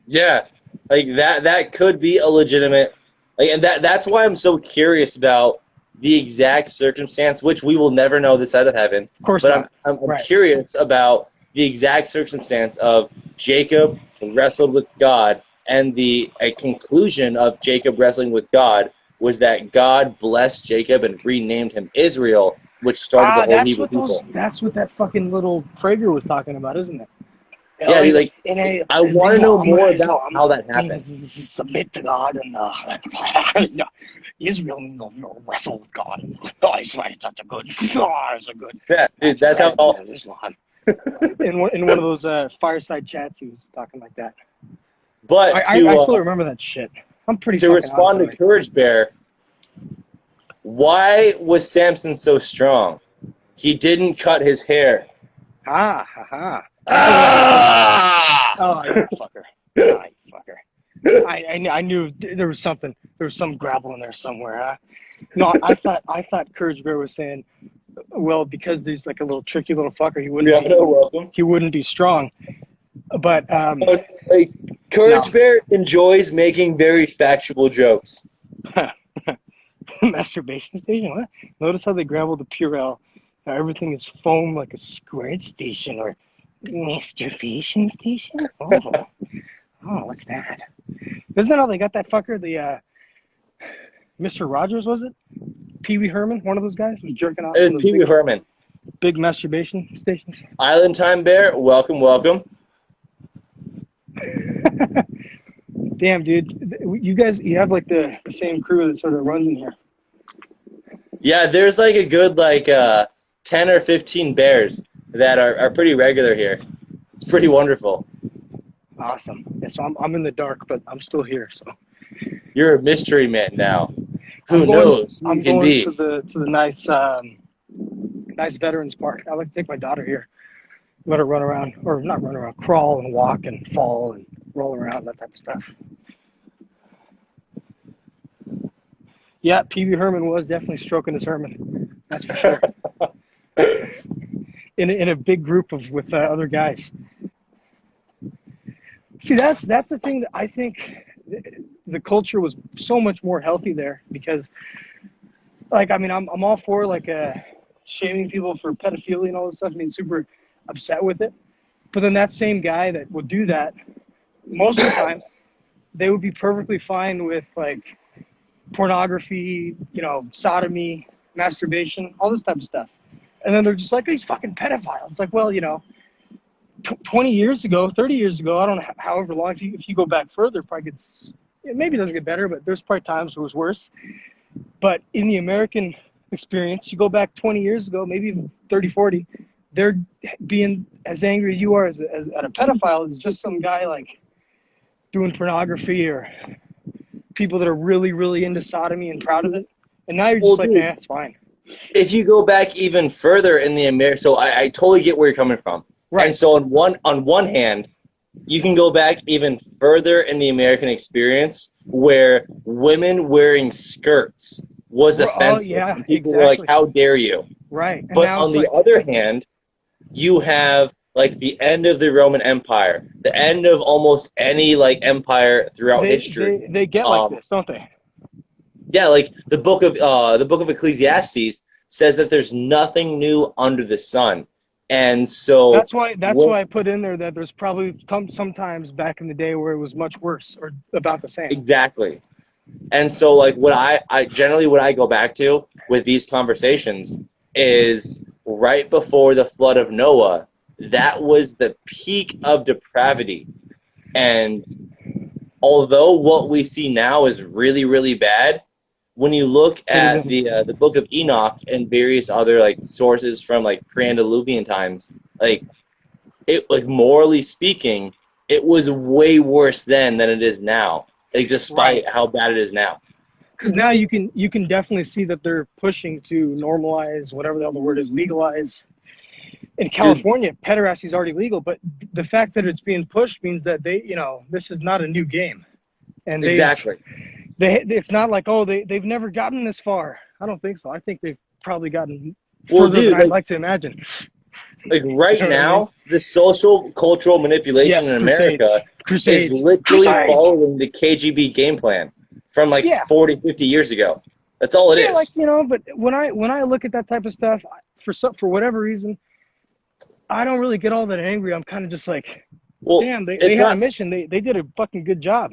Yeah, like that could be a legitimate, like, and that's why I'm so curious about the exact circumstance, which we will never know this side of heaven. Of course But not. I'm Right. curious about the exact circumstance of Jacob wrestled with God, and the conclusion of Jacob wrestling with God was that God blessed Jacob and renamed him Israel, which started the whole Hebrew people. That's what that fucking little Prager was talking about, isn't it? Yeah, like I want to know more about how that happened. Submit to God and Israel wrestle with God. Oh, he's right. That's a good. Oh, it's a good. Yeah, dude, that's how it all. In one of those fireside chats, he was talking like that. But I still remember that shit. I'm pretty. To respond to Courage Bear, why was Samson so strong? He didn't cut his hair. Ha ha ha. Ah! Oh, you fucker. Oh, you fucker. I knew there was something. There was some gravel in there somewhere. Huh? No, I thought Courage Bear was saying, well, because there's like a little tricky little fucker, he wouldn't. Yeah, welcome. He wouldn't be strong. But like, Courage Bear enjoys making very factual jokes. Masturbation station? What? Notice how they graveled the Purell. Now everything is foam like a squared station or masturbation station? Oh, what's that? Isn't that how they got that fucker? The Mr. Rogers, was it? Pee Wee Herman, one of those guys, was jerking off. Pee Wee Herman. Big masturbation stations. Island Time Bear, welcome. Damn, dude, you have like the same crew that sort of runs in here. Yeah, there's like a good 10 or 15 bears that are pretty regular here. It's pretty wonderful. Awesome. Yeah, so I'm in the dark, but I'm still here. So you're a mystery man now. Who knows? I'm going to the nice nice Veterans Park. I like to take my daughter here. Let her run around, or not run around, crawl and walk and fall and roll around, that type of stuff. Yeah, Pee Wee Herman was definitely stroking his Herman. That's for sure. in a big group with other guys. See, that's the thing that I think the culture was so much more healthy there, because, like, I mean, I'm all for shaming people for pedophilia and all this stuff. I mean, super upset with it. But then that same guy that would do that, most of the time, they would be perfectly fine with like pornography, sodomy, masturbation, all this type of stuff. And then they're just like, these fucking pedophiles. Like, well, 20 years ago, 30 years ago, I don't know, however long, if you go back further, probably maybe it doesn't get better, but there's probably times where it was worse. But in the American experience, you go back 20 years ago, maybe even 30, 40, they're being as angry as you are as at a pedophile is just some guy like doing pornography, or people that are really, really into sodomy and proud of it. And now you're just it's fine. If you go back even further in the American, so I totally get where you're coming from. Right. And so on one hand, you can go back even further in the American experience where women wearing skirts was Oh offensive. yeah, And people were like, exactly. how dare you? Right. And But now on it's the like other hand, you have like the end of the Roman Empire, the end of almost any like empire throughout history. they get like Um, this, don't they? yeah, like the book of Ecclesiastes says that there's nothing new under the sun, and so That's what why I put in there that there's probably sometimes back in the day where it was much worse or about the same. exactly. And so like what I generally what I go back to with these conversations is right before the flood of Noah, that was the peak of depravity. And although what we see now is really, really bad, when you look It at isn't. the book of Enoch and various other like sources from like pre-Antediluvian times, like it like morally speaking, it was way worse then than it is now. Like Right. despite how bad it is now. Because now you can definitely see that they're pushing to normalize whatever the hell the word is, legalize. In Dude, California, pederasty is already legal, but the fact that it's being pushed means that this is not a new game, and exactly. it's not like, oh, they've never gotten this far. I don't think so. I think they've probably gotten Well, further than dude, I'd like to imagine. like You right know what I mean? now, the social cultural manipulation Yes, in America is crusades, literally crusades. following the KGB game plan from like Yeah, 40, 50 years ago. That's all it yeah, like is. but when I look at that type of stuff, for whatever reason, I don't really get all that angry. I'm kind of just like, Well, damn, they it's had a not. mission. They did a fucking good job.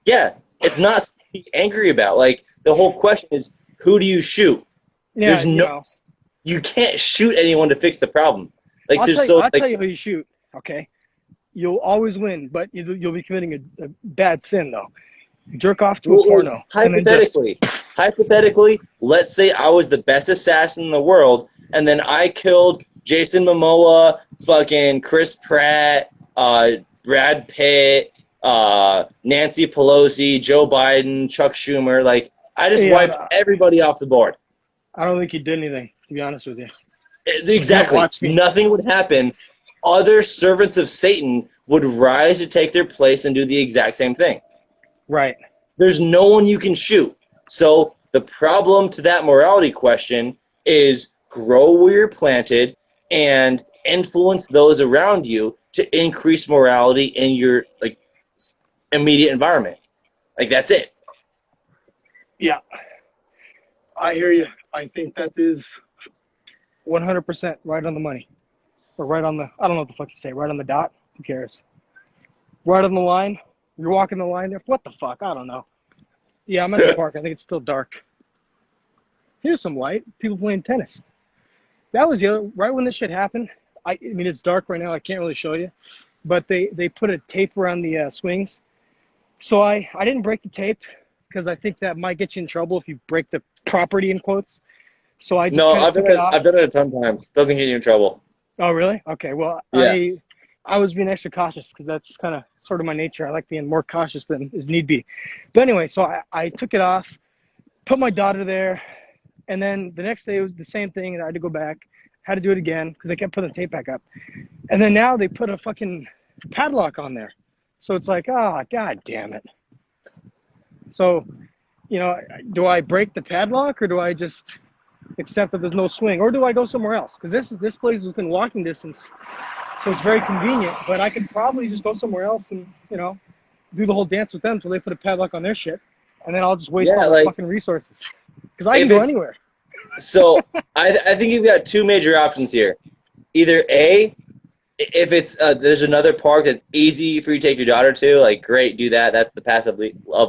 Yeah, it's not something to be angry about. Like the whole question is, who do you shoot? Yeah, There's no, you can't shoot anyone to fix the problem. Like there's so I'll tell like, you who you shoot. Okay, you'll always win, but you'll be committing a bad sin though. Jerk off to a well, like porno, and then just hypothetically, let's say I was the best assassin in the world, and then I killed Jason Momoa, fucking Chris Pratt, Brad Pitt, Nancy Pelosi, Joe Biden, Chuck Schumer. Like I just wiped yeah. everybody off the board. I don't think you did anything, to be honest with you. Yeah, Exactly. watch me. Nothing would happen. Other servants of Satan would rise to take their place and do the exact same thing. Right. There's no one you can shoot. So the problem to that morality question is grow where you're planted and influence those around you to increase morality in your like immediate environment. Like that's it. Yeah, I hear you. I think that is 100% right on the money, or right on the. I don't know what the fuck you say. Right on the dot. Who cares? Right on the line. You're walking the line there. What the fuck? I don't know. Yeah, I'm at the park. I think it's still dark. Here's some light. People playing tennis. That was the other, right when this shit happened. I mean, it's dark right now. I can't really show you, but they put a tape around the swings. So I didn't break the tape because I think that might get you in trouble if you break the property in quotes. So I just No, kind of took it off. I've done it a ton of times. Doesn't get you in trouble. Oh, really? Okay. Well, Yeah. I was being extra cautious because that's kind of sort of my nature. I like being more cautious than is need be. But anyway, so I took it off, put my daughter there, and then the next day it was the same thing, and I had to go back. Had to do it again because they kept putting the tape back up. And then now they put a fucking padlock on there. So it's like, oh, god damn it. So, do I break the padlock or do I just accept that there's no swing, or do I go somewhere else? Because this place is within walking distance, so it's very convenient. But I could probably just go somewhere else and do the whole dance with them until they put a padlock on their shit, and then I'll just waste Yeah, all my like fucking resources. Because I can if go it's anywhere. so I think you've got two major options here. Either A, if it's there's another park that's easy for you to take your daughter to, like great, do that. That's the path of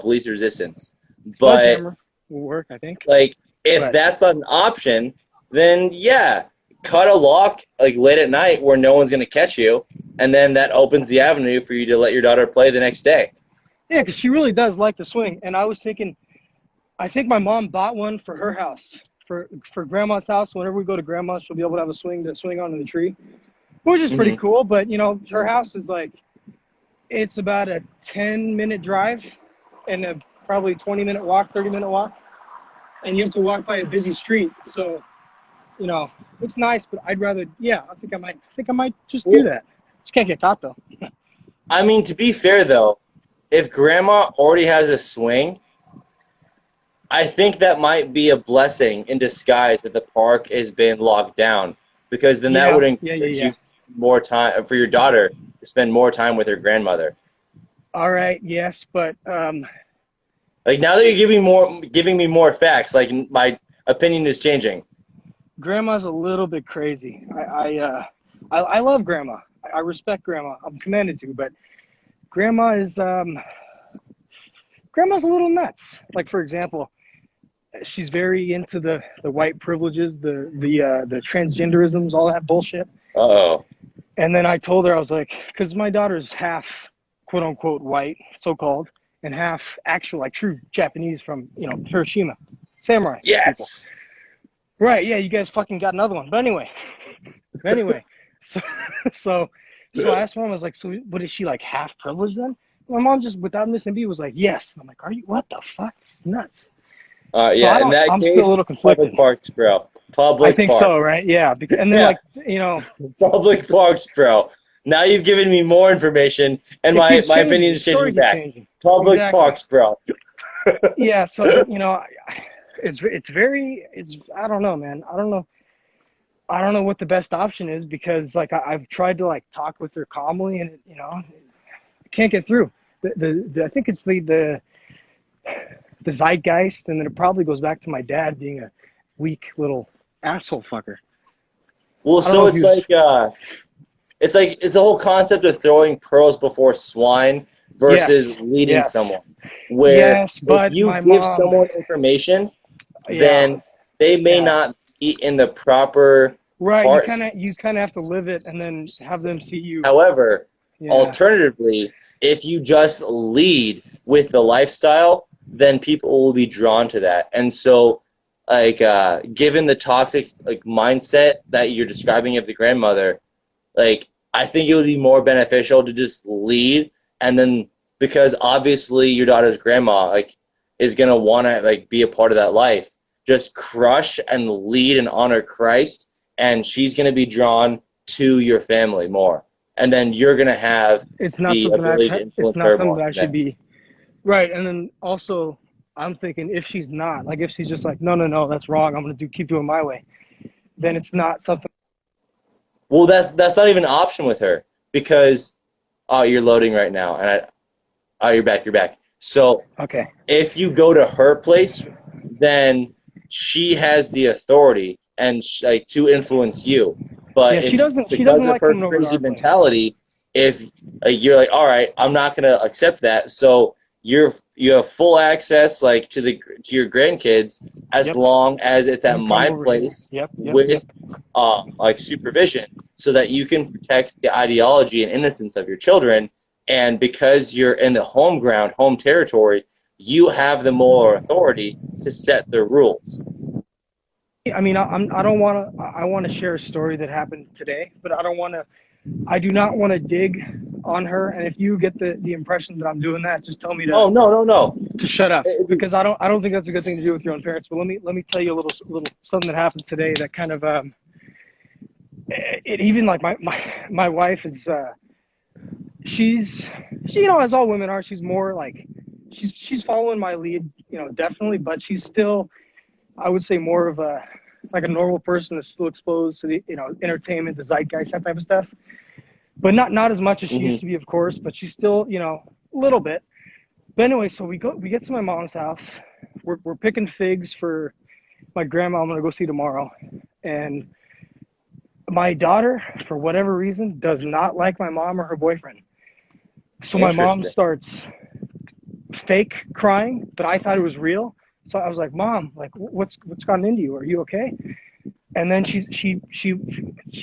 least resistance. But Sledgehammer will work, I think. like if But that's not an option, then yeah, cut a lock like late at night where no one's gonna catch you, and then that opens the avenue for you to let your daughter play the next day. yeah, because she really does like the swing. And I was thinking, I think my mom bought one for her house, for grandma's house. Whenever we go to grandma's, she'll be able to have a swing to swing on in the tree, which is pretty Hmm. cool. But her house is like, it's about a 10-minute drive and a probably 20-minute walk, 30-minute walk, and you have to walk by a busy street. So it's nice, but I'd rather, yeah, I think I might just do Well, that. Just can't get caught though. I mean, to be fair though, if grandma already has a swing, I think that might be a blessing in disguise that the park has been locked down, because then that would encourage Yeah. you more time for your daughter to spend more time with her grandmother. All right, yes, but Like now that you're giving me more facts, like my opinion is changing. grandma's a little bit crazy. I love grandma. I respect grandma. I'm commanded to, but grandma is grandma's a little nuts. Like for example, she's very into the white privileges, the transgenderisms, all that bullshit. Uh-oh. And then I told her, I was like, because my daughter's half quote unquote white, so called, and half actual, like true Japanese from, Hiroshima, samurai people. Yes. Right? Yeah, you guys fucking got another one. But anyway, so so so I asked mom, I was like, so what is she, like half privileged then? My mom just without missing a beat was like, yes. And I'm like, are you, what the fuck? This is nuts. So Yeah, in that I'm still a case, little conflicted. public parks, bro. I Public think so, parks. right? Yeah. And then Yeah, like, public parks, bro. Now you've given me more information, and it keeps my changing. opinion The is changing story keeps back. changing. Public Exactly. parks, bro. Yeah. So, but it's very, I don't know, man. I don't know what the best option is, because like I've tried to like talk with her calmly, and I can't get through. I think it's the zeitgeist, and then it probably goes back to my dad being a weak little asshole fucker. Well, I don't know so if he was. it's the whole concept of throwing pearls before swine versus Yes, leading yes, someone. Where yes, if but you my give mom, someone information, yeah, then they may yeah, not be in the proper right. heart. You kind of have to live it, and then have them see you. However, Yeah, alternatively, if you just lead with the lifestyle, then people will be drawn to that. And so, given the toxic mindset that you're describing of the grandmother, I think it would be more beneficial to just lead, and then because obviously your daughter's grandma is gonna want to be a part of that life, just crush and lead and honor Christ, and she's gonna be drawn to your family more, and then you're gonna have it's not the something ability to it's influence not her something more. that I should be. Right, and then also, I'm thinking if she's not, like, if she's just like, no, no, no, that's wrong, I'm gonna keep doing my way, then it's not something. Well, that's not even an option with her, because you're loading right now, and you're back. You're back. So Okay. if you go to her place, then she has the authority and to influence you. Yeah, But she if doesn't. She because doesn't of like her coming over to crazy our place. mentality, if you're like, all right, I'm not gonna accept that, so you have full access to your grandkids as Yep. long as it's at You come my over here. place Yep. Yep. with Yep. supervision, so that you can protect the ideology and innocence of your children. And because you're in the home territory, you have the moral authority to set the rules. I mean, I don't want to. I want to share a story that happened today, but I don't want to. I do not want to dig on her. And if you get the impression that I'm doing that, just tell me Oh, no, no, no. to shut up, because I don't think that's a good thing to do with your own parents. But let me tell you a little something that happened today that kind of it even like my wife is she's she, as all women are, she's more like she's following my lead, definitely, but she's still, I would say, more of a like a normal person that's still exposed to the entertainment, the zeitgeist, that type of stuff, but not as much as she Hmm. used to be, of course, but she's still a little bit. But anyway, so we get to my mom's house. We're picking figs for my grandma. I'm gonna go see tomorrow, and my daughter, for whatever reason, does not like my mom or her boyfriend. So my mom Interesting. starts fake crying, but I thought it was real. So I was like, "Mom, like, what's gotten into you? Are you okay?" And then she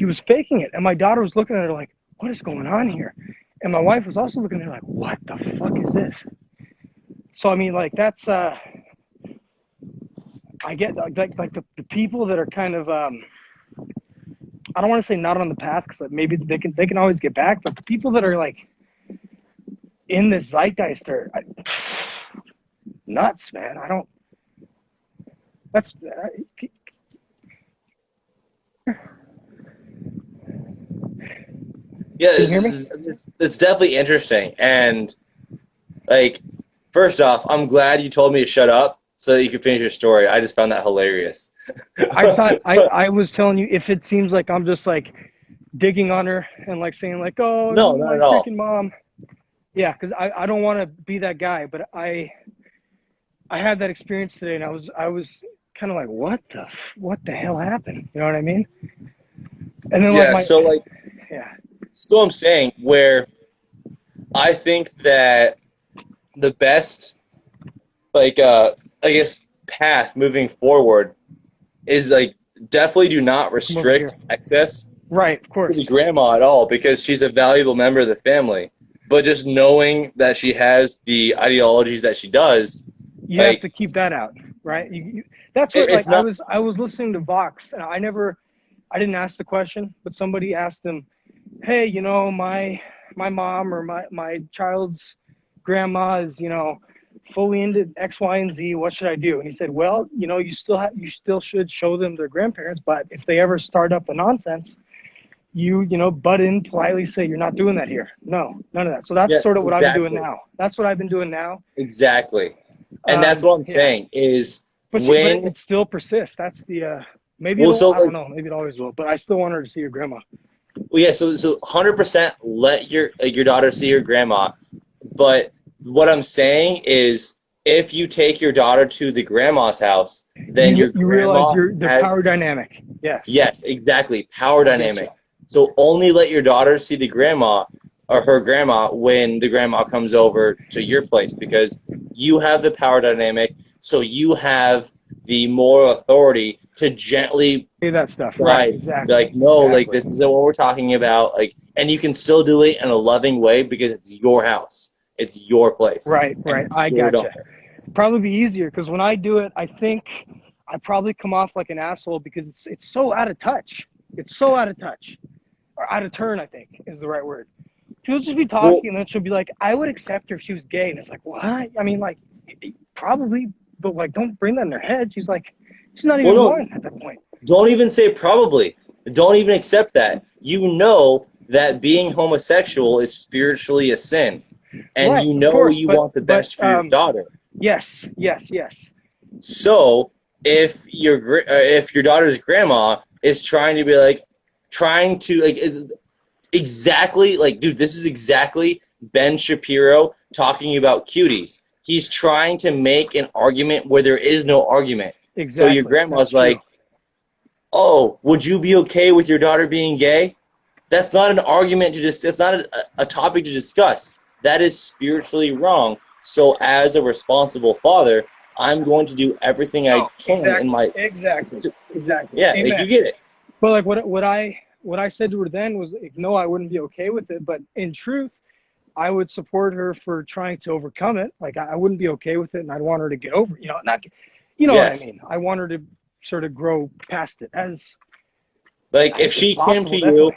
was faking it, and my daughter was looking at her like, "What is going on here?" And my wife was also looking at her like, "What the fuck is this?" So I mean, like, that's I get like the people that are kind of I don't want to say not on the path, because like maybe they can always get back, but the people that are like in this zeitgeist are nuts, man. I don't. That's Yeah, Can you hear me? it's definitely interesting. And, first off, I'm glad you told me to shut up, so that you can finish your story. I just found that hilarious. I thought I was telling you if it seems like I'm just like digging on her and like saying like, oh, No, not my at all. freaking mom. Yeah, because I don't want to be that guy, but I had that experience today, and I was kind of like, what the hell happened? You know what I mean? And then like Yeah, my so like, yeah, so I'm saying where I think that the best, like, I guess, path moving forward is like definitely do not come over here. restrict access Right, of to the course. grandma at all because she's a valuable member of the family. But just knowing that she has the ideologies that she does, You have like, to keep that out, right? That's what like it's not. I was listening to Vox, and I didn't ask the question, but somebody asked him, hey, my mom or my child's grandma is, fully into X, Y, and Z. What should I do? And he said, well, you still should show them their grandparents, but if they ever start up the nonsense, butt in, politely say you're not doing that here. No, none of that. So that's Yeah, sort of what I've been doing exactly. now. That's what I've been doing now. Exactly. And that's what I'm Yeah, saying is but when, it still persists. That's the maybe well, it'll. so I don't like, know. Maybe it always will. But I still want her to see your grandma. well, yeah, so 100% let your daughter see your grandma. But what I'm saying is if you take your daughter to the grandma's house, then your You realize grandma the power has, dynamic. Yes, yes, exactly, power I get you. dynamic. So only let your daughter see the grandma or her grandma when the grandma comes over to your place because you have the power dynamic. So you have the moral authority to gently Say that stuff. Right. guide, be Exactly. like, no, like Exactly. this is what we're talking about, like, and you can still do it in a loving way because it's your house, it's your place, Right. and Right. it's I your gotcha. daughter. Probably be easier because when I do it, I think I probably come off like an asshole because it's so out of touch. It's so out of touch or out of turn. I think is the right word. She'll just be Well, talking and then she'll be like, I would accept her if she was gay. And it's like, what? I mean, like, probably, but like, don't bring that in her head. She's like, she's not well, even no, one at that point. don't even say probably. Don't even accept that. You know that being homosexual is spiritually a sin, and Right, you of know course. you want the best for your daughter. Yes, yes, yes. So if your daughter's grandma is trying to be like trying to like exactly like dude, this is exactly Ben Shapiro talking about cuties. He's trying to make an argument where there is no argument. So your Exactly. That's grandma's true. like, "Oh, would you be okay with your daughter being gay?" That's not an argument to just. It's not a topic to discuss. That is spiritually wrong. So as a responsible father, I'm going to do everything I No, can in exactly. my. Exactly. Exactly. Yeah, like you Amen. get it. But like what I said to her then was like, no, I wouldn't be okay with it. But in truth, I would support her for trying to overcome it. Like I wouldn't be okay with it, and I'd want her to get over. Not, you know what I Yes. mean. I want her to sort of grow past it Like as possible. Definitely.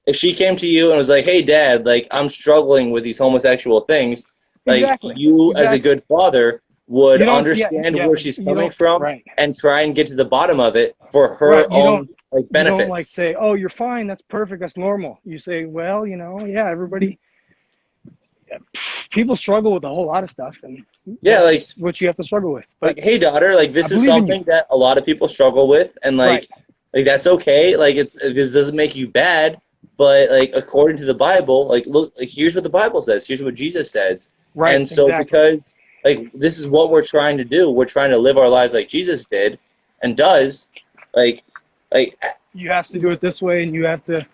if she came to you and was like, "Hey, Dad, like I'm struggling with these homosexual things," like Exactly. you as a Exactly. good father would You don't. Yeah. understand Yeah. where she's You coming don't. from Right. and try and get to the bottom of it for Right. her own like You don't like benefits. say, oh, you're fine. That's perfect. That's normal. You say, well, yeah, everybody, people struggle with a whole lot of stuff, and Yeah, that's what you have to struggle with. But hey daughter, like I this is believe in you. something that a lot of people struggle with, and Right. like that's okay. Like it doesn't make you bad, but like according to the Bible, like look, like, here's what the Bible says. Here's what Jesus says. Right. And so Exactly. because like this is what we're trying to do, we're trying to live our lives like Jesus did and does. Like like You have to do it this way, and you have to.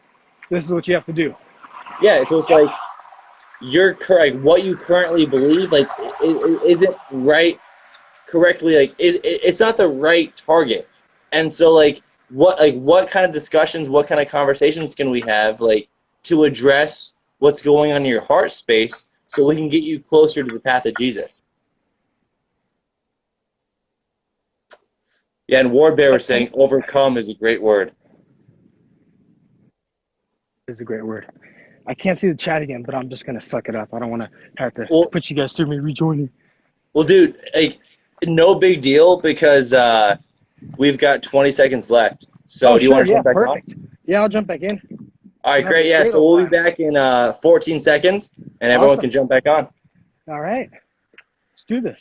This is what you have to do. yeah. So it's Yep. like you're correct. What you currently believe like isn't right correctly, like it's not the right target. And so what kind of discussions, what kind of conversations can we have like to address what's going on in your heart space so we can get you closer to the path of Jesus. Yeah, and Ward Bear was saying And overcome is a great word. is a great word. I can't see the chat again, but I'm just gonna suck it up. I don't want to have to well put you guys through me rejoining. well dude, like no big deal because we've got 20 seconds left, Oh, so do you sure. want to Yeah. jump back on? Perfect. Yeah, I'll jump back in. All right, I'm having great. a Yeah, great so old we'll be time. back in 14 seconds and everyone Awesome. can jump back on. All right. Let's do this.